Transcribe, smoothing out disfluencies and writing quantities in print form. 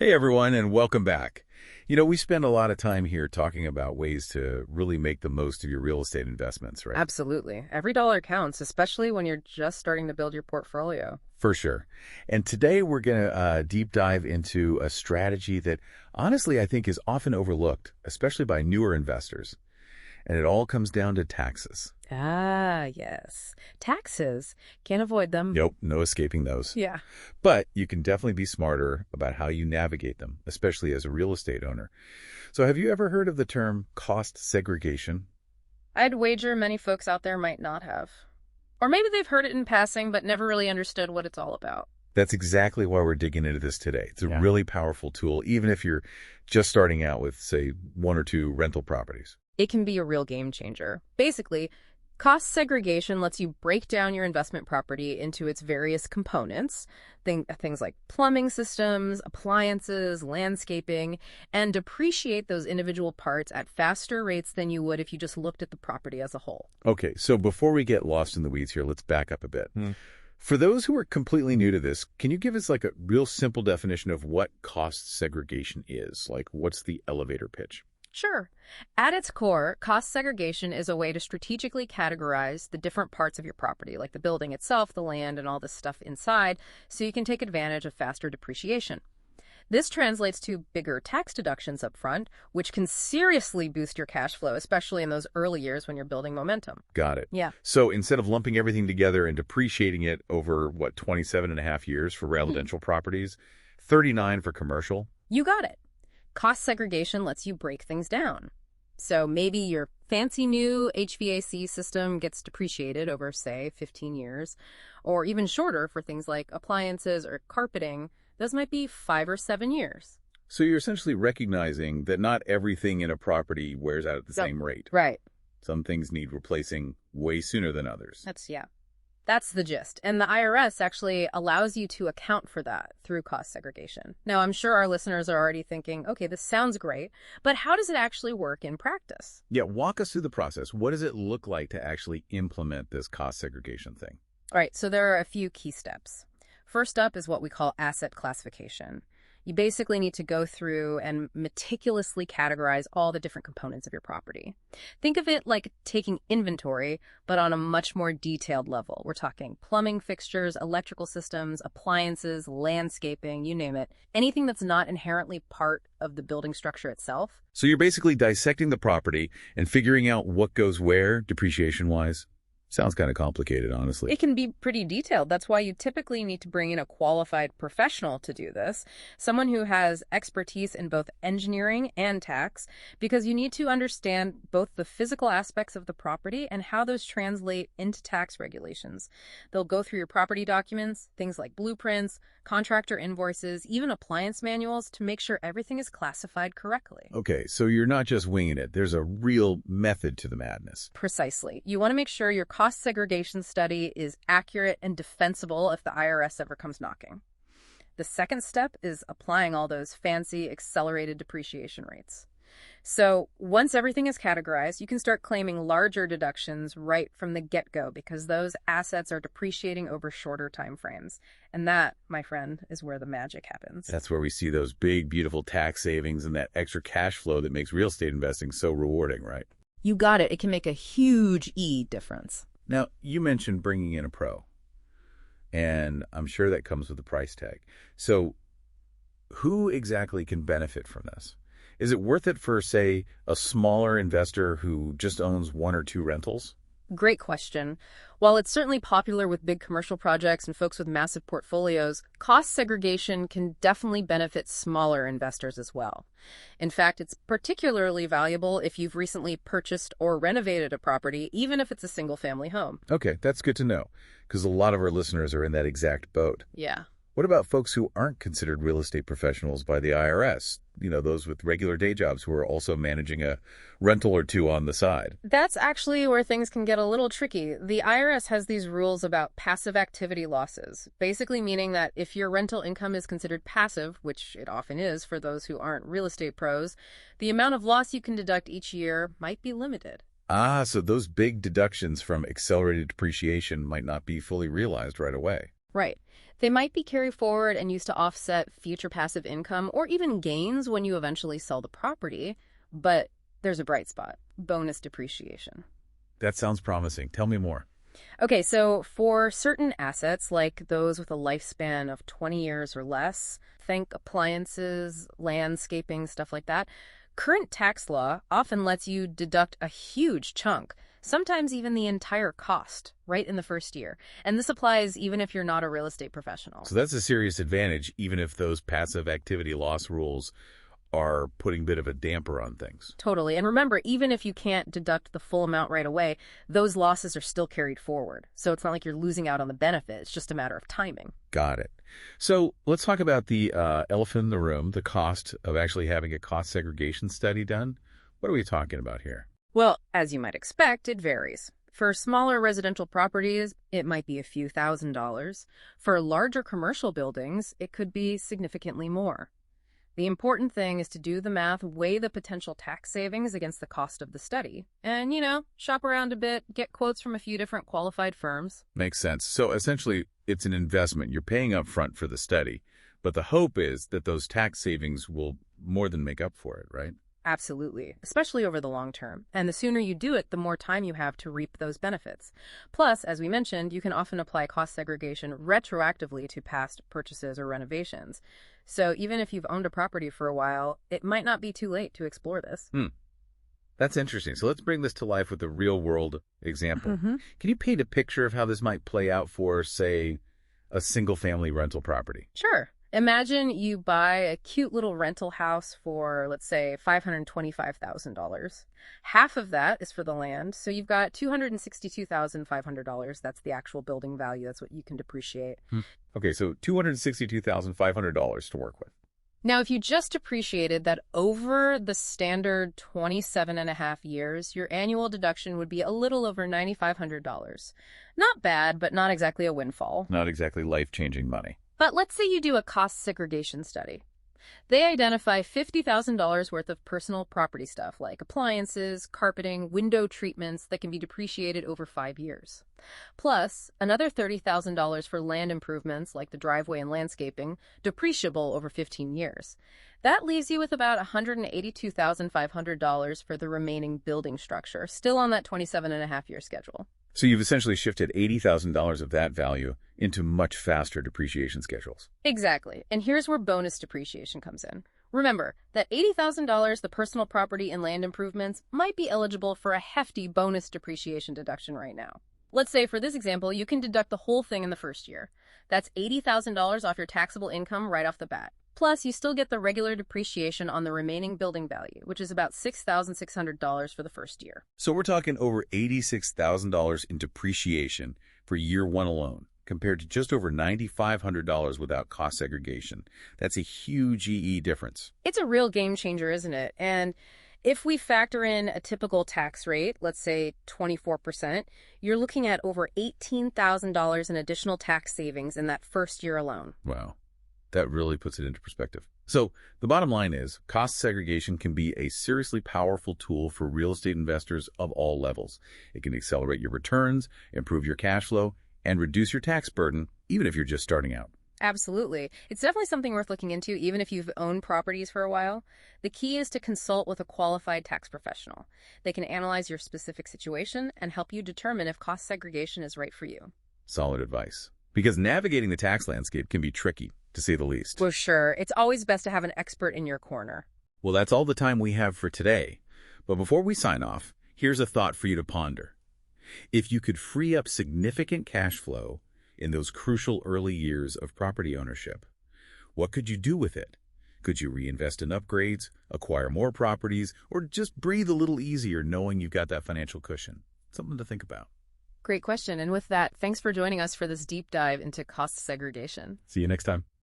Hey everyone, and welcome back. We spend a lot of time here talking about ways to really make the most of your real estate investments, right? Absolutely. Every dollar counts, especially when you're just starting to build your portfolio. For sure. And today we're going to deep dive into a strategy that honestly I think is often overlooked, especially by newer investors. And it all comes down to taxes. Ah, yes. Taxes. Can't avoid them. Nope, no escaping those. Yeah. But you can definitely be smarter about how you navigate them, especially as a real estate owner. So have you ever heard of the term cost segregation? I'd wager many folks out there might not have. Or maybe they've heard it in passing, but never really understood what it's all about. That's exactly why we're digging into this today. It's a Yeah. really powerful tool, even if you're just starting out with, say, one or two rental properties. It can be a real game changer. Basically, cost segregation lets you break down your investment property into its various components, things like plumbing systems, appliances, landscaping, and depreciate those individual parts at faster rates than you would if you just looked at the property as a whole. Okay, so before we get lost in the weeds here, let's back up a bit. For those who are completely new to this, can you give us like a real simple definition of what cost segregation is? Like, what's the elevator pitch? Sure. At its core, cost segregation is a way to strategically categorize the different parts of your property, like the building itself, the land, and all the stuff inside, so you can take advantage of faster depreciation. This translates to bigger tax deductions up front, which can seriously boost your cash flow, especially in those early years when you're building momentum. Got it. Yeah. So instead of lumping everything together and depreciating it over, 27 and a half years for residential properties, 39 for commercial? You got it. Cost segregation lets you break things down. So maybe your fancy new HVAC system gets depreciated over, say, 15 years, or even shorter for things like appliances or carpeting. Those might be 5 or 7 years. So you're essentially recognizing that not everything in a property wears out at the same rate. Right. Some things need replacing way sooner than others. That's the gist. And the IRS actually allows you to account for that through cost segregation. Now, I'm sure our listeners are already thinking, okay, this sounds great, but how does it actually work in practice? Yeah, walk us through the process. What does it look like to actually implement this cost segregation thing? All right, so there are a few key steps. First up is what we call asset classification. You basically need to go through and meticulously categorize all the different components of your property. Think of it like taking inventory, but on a much more detailed level. We're talking plumbing fixtures, electrical systems, appliances, landscaping, you name it. Anything that's not inherently part of the building structure itself. So you're basically dissecting the property and figuring out what goes where, depreciation-wise. Sounds kind of complicated, honestly. It can be pretty detailed. That's why you typically need to bring in a qualified professional to do this, someone who has expertise in both engineering and tax, because you need to understand both the physical aspects of the property and how those translate into tax regulations. They'll go through your property documents, things like blueprints, contractor invoices, even appliance manuals to make sure everything is classified correctly. Okay, so you're not just winging it. There's a real method to the madness. Precisely. You want to make sure your cost segregation study is accurate and defensible if the IRS ever comes knocking. The second step is applying all those fancy accelerated depreciation rates. So once everything is categorized, you can start claiming larger deductions right from the get-go because those assets are depreciating over shorter time frames. And that, my friend, is where the magic happens. That's where we see those big, beautiful tax savings and that extra cash flow that makes real estate investing so rewarding, right? You got it. It can make a huge difference. Now, you mentioned bringing in a pro, and I'm sure that comes with a price tag. So who exactly can benefit from this? Is it worth it for, say, a smaller investor who just owns one or two rentals? Great question. While it's certainly popular with big commercial projects and folks with massive portfolios, cost segregation can definitely benefit smaller investors as well. In fact, it's particularly valuable if you've recently purchased or renovated a property, even if it's a single-family home. Okay, that's good to know, because a lot of our listeners are in that exact boat. Yeah. What about folks who aren't considered real estate professionals by the IRS? Those with regular day jobs who are also managing a rental or two on the side. That's actually where things can get a little tricky. The IRS has these rules about passive activity losses, basically meaning that if your rental income is considered passive, which it often is for those who aren't real estate pros, the amount of loss you can deduct each year might be limited. Ah, so those big deductions from accelerated depreciation might not be fully realized right away. Right. They might be carried forward and used to offset future passive income or even gains when you eventually sell the property. But there's a bright spot: bonus depreciation. That sounds promising. Tell me more. Okay, so for certain assets, like those with a lifespan of 20 years or less, think appliances, landscaping, stuff like that, current tax law often lets you deduct a huge chunk, sometimes even the entire cost, right in the first year. And this applies even if you're not a real estate professional. So that's a serious advantage, even if those passive activity loss rules are putting a bit of a damper on things. Totally. And remember, even if you can't deduct the full amount right away, those losses are still carried forward. So it's not like you're losing out on the benefit. It's just a matter of timing. Got it. So let's talk about the elephant in the room, the cost of actually having a cost segregation study done. What are we talking about here? Well, as you might expect, it varies. For smaller residential properties, it might be a few $1,000s. For larger commercial buildings, it could be significantly more. The important thing is to do the math, weigh the potential tax savings against the cost of the study, and, shop around a bit, get quotes from a few different qualified firms. Makes sense. So essentially, it's an investment. You're paying up front for the study, but the hope is that those tax savings will more than make up for it, right? Absolutely, especially over the long term. And the sooner you do it, the more time you have to reap those benefits. Plus, as we mentioned, you can often apply cost segregation retroactively to past purchases or renovations. So even if you've owned a property for a while, it might not be too late to explore this. That's interesting. So let's bring this to life with a real-world example. Can you paint a picture of how this might play out for, say, a single-family rental property? Sure. Imagine you buy a cute little rental house for, let's say, $525,000. Half of that is for the land, so you've got $262,500. That's the actual building value. That's what you can depreciate. Okay, so $262,500 to work with. Now, if you just depreciated that over the standard 27 and a half years, your annual deduction would be a little over $9,500. Not bad, but not exactly a windfall. Not exactly life-changing money. But let's say you do a cost segregation study. They identify $50,000 worth of personal property stuff like appliances, carpeting, window treatments that can be depreciated over 5 years. Plus, another $30,000 for land improvements like the driveway and landscaping, depreciable over 15 years. That leaves you with about $182,500 for the remaining building structure, still on that 27-and-a-half-year schedule. So you've essentially shifted $80,000 of that value into much faster depreciation schedules. Exactly. And here's where bonus depreciation comes in. Remember that $80,000, the personal property and land improvements, might be eligible for a hefty bonus depreciation deduction right now. Let's say for this example, you can deduct the whole thing in the first year. That's $80,000 off your taxable income right off the bat. Plus, you still get the regular depreciation on the remaining building value, which is about $6,600 for the first year. So we're talking over $86,000 in depreciation for year one alone, compared to just over $9,500 without cost segregation. That's a huge EE difference. It's a real game changer, isn't it? And if we factor in a typical tax rate, let's say 24%, you're looking at over $18,000 in additional tax savings in that first year alone. Wow. That really puts it into perspective. So the bottom line is cost segregation can be a seriously powerful tool for real estate investors of all levels. It can accelerate your returns, improve your cash flow, and reduce your tax burden, even if you're just starting out. Absolutely. It's definitely something worth looking into, even if you've owned properties for a while. The key is to consult with a qualified tax professional. They can analyze your specific situation and help you determine if cost segregation is right for you. Solid advice. Because navigating the tax landscape can be tricky, to say the least. Well, sure. It's always best to have an expert in your corner. Well, that's all the time we have for today. But before we sign off, here's a thought for you to ponder. If you could free up significant cash flow in those crucial early years of property ownership, what could you do with it? Could you reinvest in upgrades, acquire more properties, or just breathe a little easier knowing you've got that financial cushion? Something to think about. Great question. And with that, thanks for joining us for this deep dive into cost segregation. See you next time.